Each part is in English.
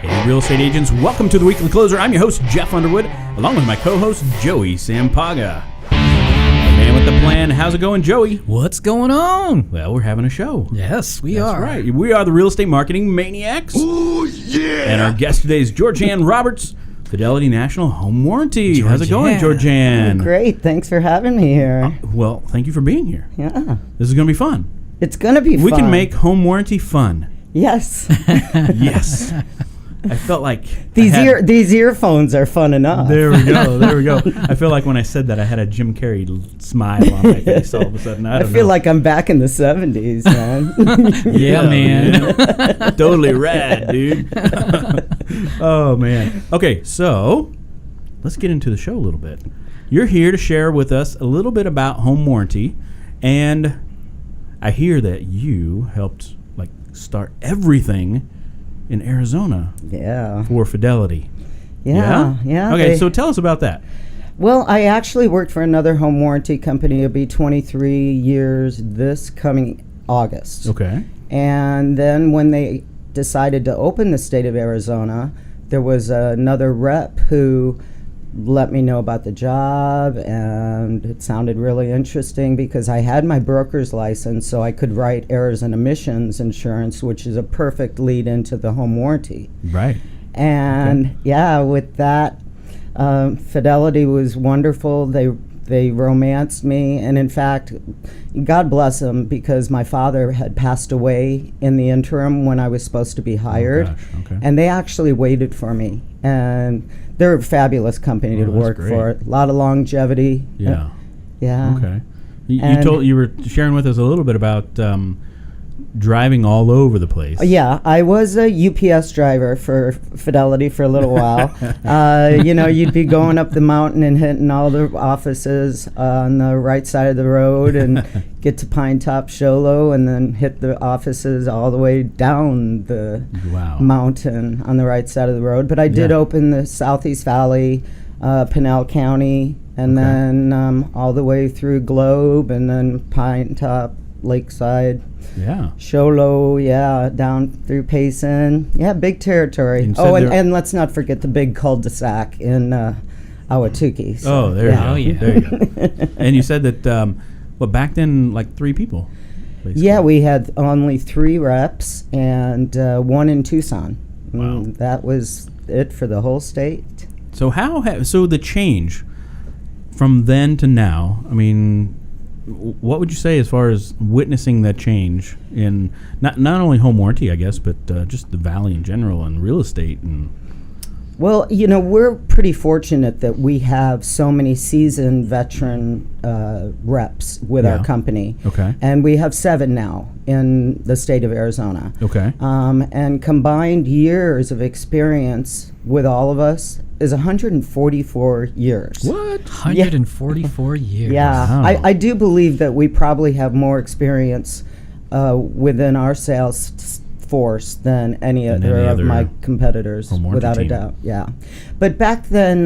Hey, real estate agents, welcome to the Weekly Closer. I'm your host, Jeff Underwood, along with my co-host, Joey Sampaga. The man with the plan. How's it going, Joey? What's going on? Well, we're having a show. Yes, we That's are. right. We are the Real Estate Marketing Maniacs. Oh, yeah! And our guest today is Georgann Roberts, Fidelity National Home Warranty. How's it going, Georgann? Great. Thanks for having me here. Well, thank you for being here. Yeah. This is going to be fun. It's going to be fun. We can make home warranty fun. Yes. Yes. I felt like these earphones are fun enough. There we go. I feel like when I said that, I had a Jim Carrey smile on my face all of a sudden. I feel like I'm back in the 70s, man. Yeah, man. Totally rad, dude. Oh, man. Okay, so let's get into the show a little bit. You're here to share with us a little bit about home warranty, and I hear that you helped start everything in Arizona. Yeah. For Fidelity. Yeah. Okay, so tell us about that. Well, I actually worked for another home warranty company. It'll be 23 years this coming August. Okay. And then when they decided to open the state of Arizona, there was another rep who let me know about the job, and it sounded really interesting because I had my broker's license, so I could write errors and omissions insurance, which is a perfect lead into the home warranty. Right. And with that, Fidelity was wonderful. They romanced me, and in fact, God bless them, because my father had passed away in the interim when I was supposed to be hired. Oh, gosh. Okay. And they actually waited for me, and they're a fabulous company to work for. A lot of longevity. Yeah. Yeah. Okay. You were sharing with us a little bit about driving all over the place. Yeah, I was a UPS driver for Fidelity for a little while. You'd be going up the mountain and hitting all the offices on the right side of the road and get to Pine Top Sholo, and then hit the offices all the way down the mountain on the right side of the road. But I did open the Southeast Valley, Pinell County, and then all the way through Globe, and then Pine Top, Lakeside. Yeah. Sholo, down through Payson. Yeah, big territory. And let's not forget the big cul-de-sac in Ahwatukee. So, there you go. And you said that, back then, 3 people, basically. Yeah, we had only 3 reps and 1 in Tucson. Wow. That was it for the whole state. So so the change from then to now, I mean, what would you say as far as witnessing that change in not only home warranty, I guess, but just the valley in general and real estate? Well, we're pretty fortunate that we have so many seasoned veteran reps with our company. Okay. And we have 7 now in the state of Arizona. Okay. And combined years of experience with all of us is 144 years. What? 144 years. Yeah. Wow. I do believe that we probably have more experience within our sales force than any other of my competitors, without a doubt. Yeah. But back then,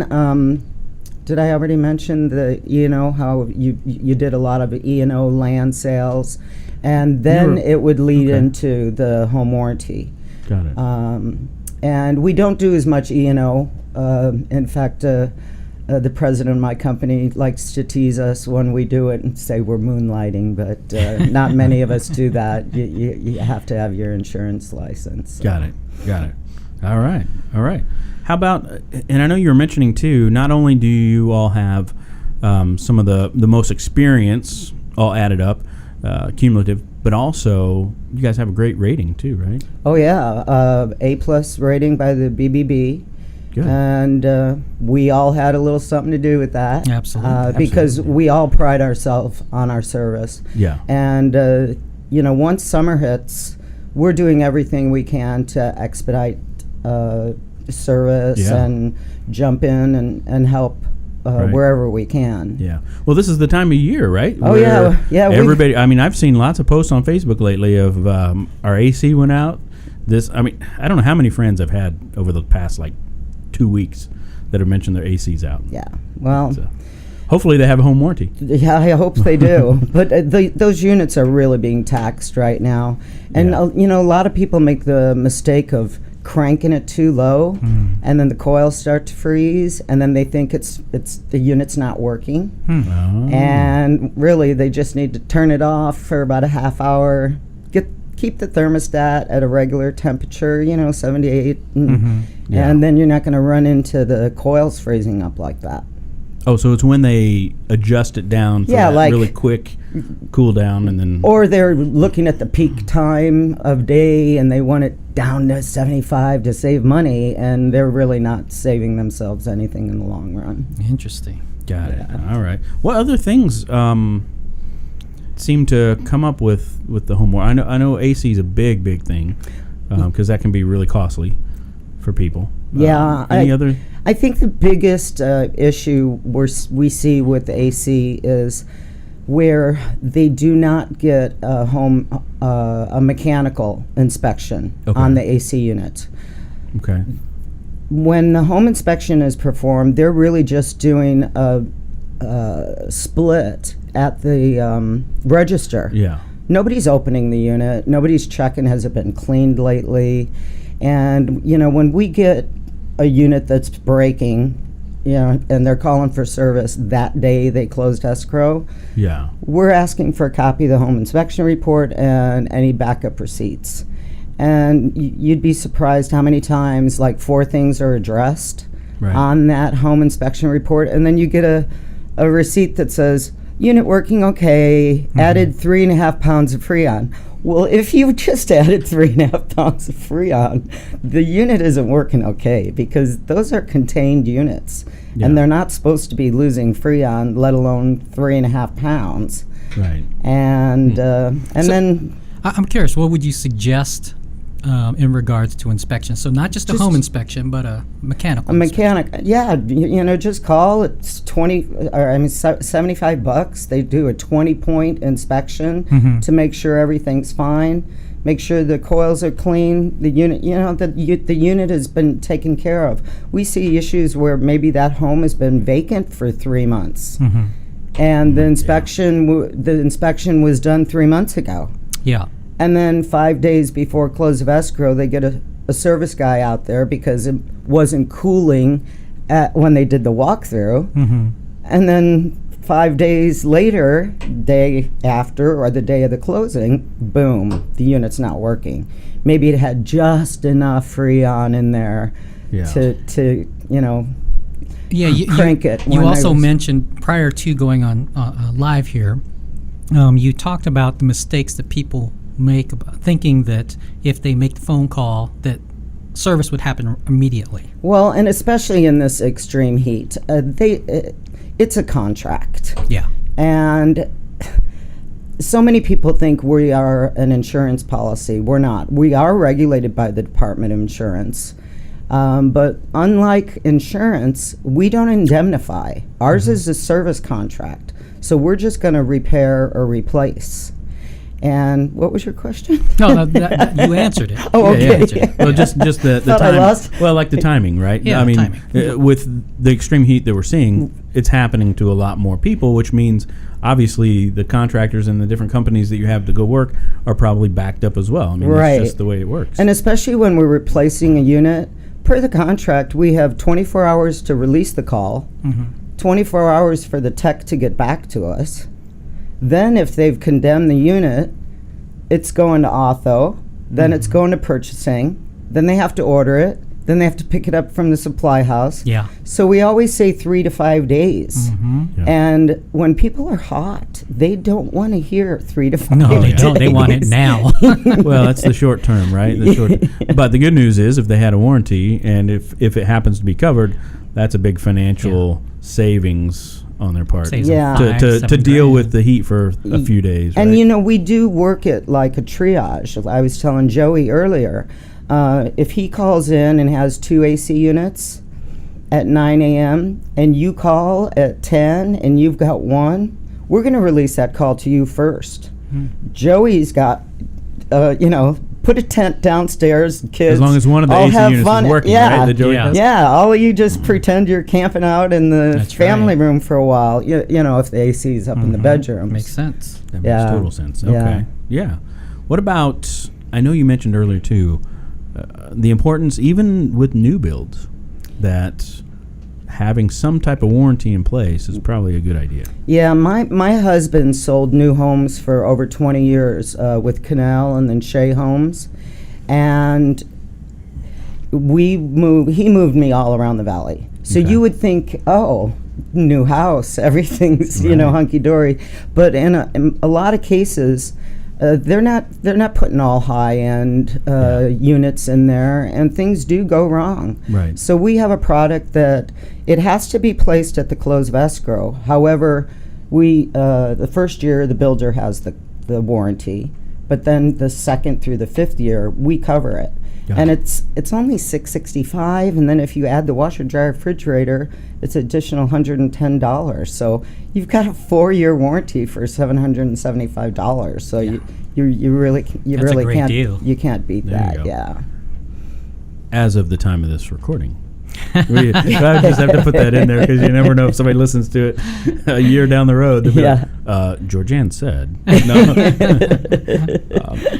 did I already mention the E&O, how you did a lot of E&O land sales, and then it would lead into the home warranty. Got it. And we don't do as much E&O. In fact, the president of my company likes to tease us when we do it and say we're moonlighting, but not many of us do that. You have to have your insurance license. So. Got it. All right. How about, and I know you were mentioning too, not only do you all have some of the most experience all added up, cumulative, but also you guys have a great rating too, right? Oh yeah, A+ rating by the BBB. Good. And we all had a little something to do with that. Absolutely. Because we all pride ourselves on our service. Yeah. And, once summer hits, we're doing everything we can to expedite service and jump in and help wherever we can. Yeah. Well, this is the time of year, right? Oh, where yeah. Everybody, I've seen lots of posts on Facebook lately of our AC went out. I don't know how many friends I've had over the past, 2 weeks that have mentioned their AC's out. Yeah. Well, so hopefully they have a home warranty. Yeah, I hope they do. But those units are really being taxed right now. And, a lot of people make the mistake of cranking it too low, and then the coils start to freeze, and then they think it's the unit's not working. Oh. And really, they just need to turn it off for about a half hour. Keep the thermostat at a regular temperature, 78, Yeah. and then you're not going to run into the coils freezing up like that. Oh, so it's when they adjust it down for Yeah, that like- really quick cool down, and then Or they're looking at the peak time of day and they want it down to 75 to save money, and they're really not saving themselves anything in the long run. Interesting. got it. All right. What other things seem to come up with the home warranty? I know AC is a big thing because that can be really costly for people. Yeah, Any other? I think the biggest issue we see with AC is where they do not get a mechanical inspection on the AC unit. Okay. When the home inspection is performed, they're really just doing a split at the register. Yeah. Nobody's opening the unit. Nobody's checking, has it been cleaned lately? And, when we get a unit that's breaking, and they're calling for service that day they closed escrow, Yeah. we're asking for a copy of the home inspection report and any backup receipts. And you'd be surprised how many times, like, 4 things are addressed on that home inspection report, and then you get a receipt that says, unit working okay, added 3.5 pounds of Freon. Well, if you just added 3.5 pounds of Freon, the unit isn't working okay, because those are contained units, and they're not supposed to be losing Freon, let alone 3.5 pounds. Right. And then I'm curious, what would you suggest in regards to inspection? So not just a home inspection, but a mechanical mechanic, just call. It's $75. They do a 20-point inspection to make sure everything's fine. Make sure the coils are clean. The unit, the unit has been taken care of. We see issues where maybe that home has been vacant for 3 months, and the inspection was done 3 months ago. Yeah. And then 5 days before close of escrow, they get a service guy out there because it wasn't cooling when they did the walkthrough. And then 5 days later, day after or the day of the closing, boom, the unit's not working. Maybe it had just enough Freon in there to crank it. You also mentioned, prior to going on live here, you talked about the mistakes that people make about thinking that if they make the phone call that service would happen immediately. Well, and especially in this extreme heat, it's a contract. Yeah. And so many people think we are an insurance policy. We're not. We are regulated by the Department of Insurance. But unlike insurance, we don't indemnify. Ours is a service contract. So we're just going to repair or replace. And what was your question? No, you answered it. Oh, okay. Yeah, answered it. Well, just the Thought I time. lost? Well, like the timing, right? Yeah, I mean, timing. With the extreme heat that we're seeing, it's happening to a lot more people, which means obviously the contractors and the different companies that you have to go work are probably backed up as well. I mean, Right. that's just the way it works. And especially when we're replacing a unit, per the contract, we have 24 hours to release the call, 24 hours for the tech to get back to us. Then if they've condemned the unit, it's going to auto, then it's going to purchasing, then they have to order it, then they have to pick it up from the supply house. Yeah. So we always say 3 to 5 days. Yeah. And when people are hot, they don't want to hear 3 to 5 days. No, they don't. They want it now. Well, that's the short term, right? But the good news is if they had a warranty and if it happens to be covered, that's a big financial savings on their part. Saves them Yeah. $5, To $7 deal grand. with the heat for a few days, And right? we do work it like a triage. I was telling Joey earlier, if he calls in and has 2 AC units at 9 a.m. and you call at 10 and you've got 1, we're going to release that call to you first. Joey's got, put a tent downstairs, kids. As long as one of the all AC have units fun. is working, Yeah. right? The Joey Yeah. has? Yeah, all of you just pretend you're camping out in the That's family right. room for a while. If the AC is up in the bedroom. Makes sense. That makes Yeah. total sense. Yeah. Okay. Yeah. What about, I know you mentioned earlier too, the importance, even with new builds, that having some type of warranty in place is probably a good idea. Yeah, my husband sold new homes for over 20 years with Canal and then Shea Homes, and he moved me all around the valley. So Okay. you would think, oh, new house, everything's Right. hunky dory, but in a lot of cases, they're not putting all high end units in there, and things do go wrong. Right. So we have a product that it has to be placed at the close of escrow. However, we the first year the builder has the warranty, but then the second through the fifth year we cover it. Got And it. it's only $665, and then if you add the washer, dryer, refrigerator, it's additional $110. So you've got a 4-year warranty for $775. So you really That's a really great can't deal. you can't beat There you that. go. Yeah. As of the time of this recording. I just have to put that in there because you never know if somebody listens to it a year down the road. They'll be Yeah. like, Georgann said. No.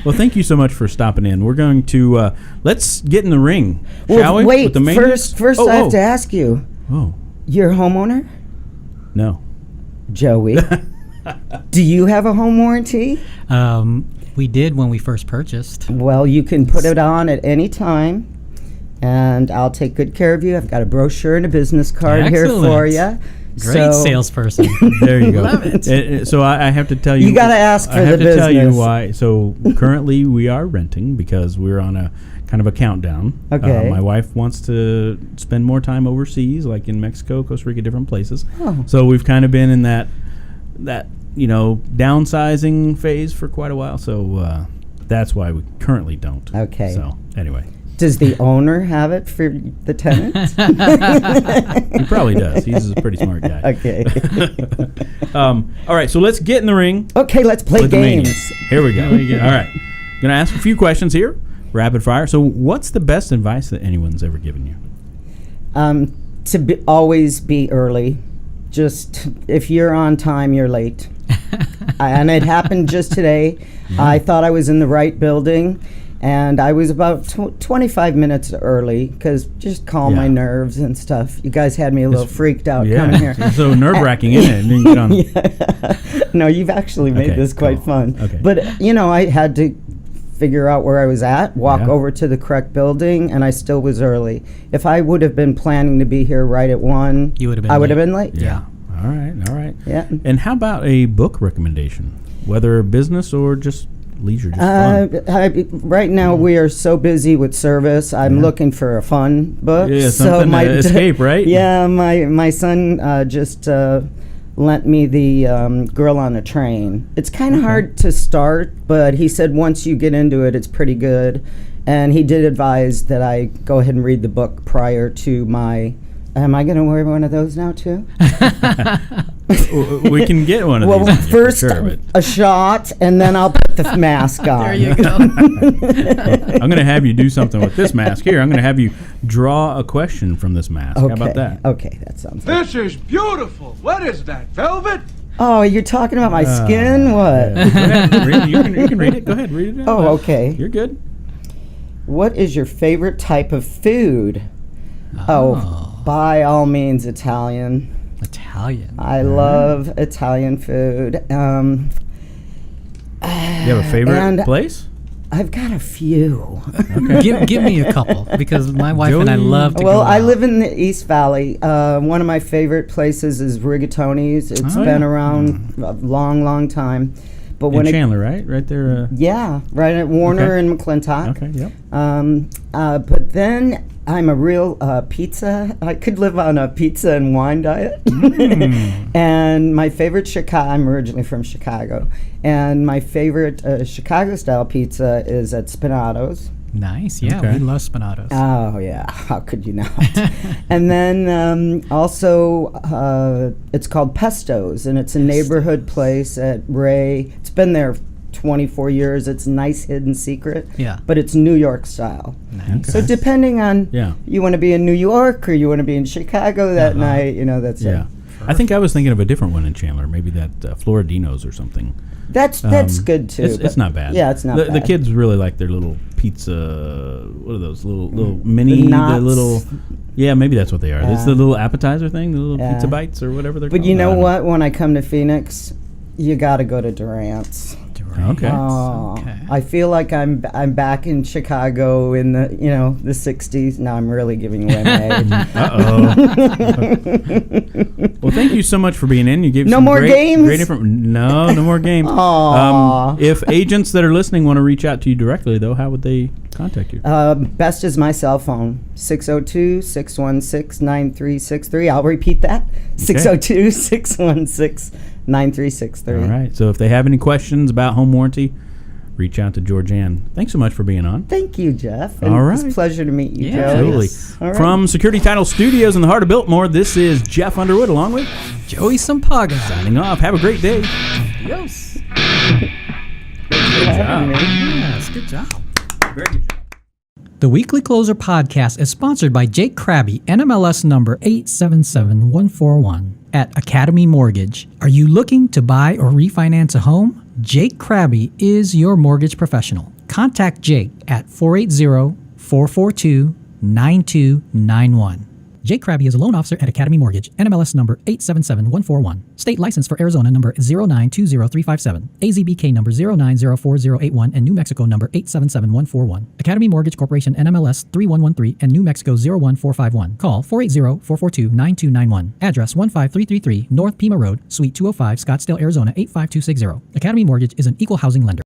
Well, thank you so much for stopping in. We're going to let's get in the ring, shall we? Wait, With the maintenance? first I have to ask you, Oh, you're a homeowner? no. Joey, do you have a home warranty? We did when we first purchased. Well, you can put it on at any time, and I'll take good care of you. I've got a brochure and a business card here for Excellent. you. Great salesperson. There you go. Love it. So I have to tell you. You gotta ask for I have the to tell you business. why. So currently we are renting because we're on a kind of a countdown. Okay. My wife wants to spend more time overseas, like in Mexico, Costa Rica, different places. Oh. So we've kind of been in that downsizing phase for quite a while. So that's why we currently don't. Okay. So anyway. Does the owner have it for the tenants? He probably does. He's a pretty smart guy. Okay. All right, so let's get in the ring. Okay, let's play with the games. maniacs. Here we go. All right. Going to ask a few questions here. Rapid fire. So what's the best advice that anyone's ever given you? Always be early. Just if you're on time, you're late. And it happened just today. I thought I was in the right building, and I was about 25 minutes early because just calm my Yeah. nerves and stuff. You guys had me a little freaked out coming here. So nerve-wracking, isn't it? And then you get on. No, you've actually made Okay, this quite cool. fun. Okay. But, I had to figure out where I was at, walk Yeah. over to the correct building, and I still was early. If I would have been planning to be here right at 1, You would have been I would have late. been late. Yeah. All right. Yeah. And how about a book recommendation, whether business or just leisure, just fun? Right now we are so busy with service. I'm looking for a fun book. Yeah, something to escape, right? Yeah, my son just lent me the Girl on a Train. It's kind of hard to start, but he said once you get into it, it's pretty good. And he did advise that I go ahead and read the book prior to my. Am I going to wear one of those now too? We can get one of Well, these. on you for first sure, but a shot, and then I'll put the mask on. There you go. I'm going to have you do something with this mask here. I'm going to have you draw a question from this mask. Okay. How about that? Okay, that sounds good. This is beautiful. What is that, velvet? Oh, you're talking about my skin? What? Yeah. Go ahead, read it. You can read it. Go ahead, read it. out Oh, loud. okay. You're good. What is your favorite type of food? Oh, by all means, Italian. Italian. I love Italian food. You have a favorite and- place? I've got a few. give me a couple because my wife and I Joey- love to Well, go I out. live in the East Valley. One of my favorite places is Rigatoni's. It's Oh, been yeah. around a long, long time. But In when Chandler, right? Right there. yeah, right at Warner Okay. and McClintock. Okay, yep. But then I'm a real pizza. I could live on a pizza and wine diet. And my favorite Chicago. I'm originally from Chicago, and my favorite Chicago-style pizza is at Spinato's. Nice. Yeah, Okay. we love Spinatos. Oh yeah, how could you not? And then also it's called Pesto's, and it's a neighborhood place at Ray. It's been there 24 years. It's a nice hidden secret. Yeah. But it's New York style. Nice. So depending on Yeah. you want to be in New York or you want to be in Chicago that night, that's Yeah. it. I think I was thinking of a different one in Chandler, maybe that Floridino's or something. That's good too. It's not bad. Yeah, it's not the bad. The kids really like their little pizza. What are those little mini? The The knots. little. Yeah, maybe that's what they are. It's Yeah. the little appetizer thing, the little Yeah. pizza bites or whatever they're But called. you know I don't what? When I come to Phoenix, you got to go to Durant's. Okay. Oh, Okay. I feel like I'm back in Chicago in the the 60s. Now I'm really giving away my age. Uh-oh. Well, thank you so much for being in. You gave No some more great, games? Great no more games. Aw. If agents that are listening want to reach out to you directly, though, how would they contact you? Best is my cell phone, 602-616-9363. I'll repeat that, 602-616-9363. All right. So if they have any questions about home warranty, reach out to Georgann. Thanks so much for being on. Thank you, Jeff. All right. It's a pleasure to meet you, Yeah, Joe. Absolutely. All right. From Security Title Studios in the heart of Biltmore, this is Jeff Underwood along with Joey Sampaga. signing off. Have a great day. Adios. Good job. Yes, good job. Very good job. The Weekly Closer podcast is sponsored by Jake Krabby, NMLS number 877141 at Academy Mortgage. Are you looking to buy or refinance a home? Jake Krabby is your mortgage professional. Contact Jake at 480-442-9291. Jake Krabby is a loan officer at Academy Mortgage, NMLS number 877141. State license for Arizona number 0920357, AZBK number 0904081, and New Mexico number 877141. Academy Mortgage Corporation, NMLS 3113, and New Mexico 01451. Call 480-442-9291. Address 15333 North Pima Road, Suite 205, Scottsdale, Arizona 85260. Academy Mortgage is an equal housing lender.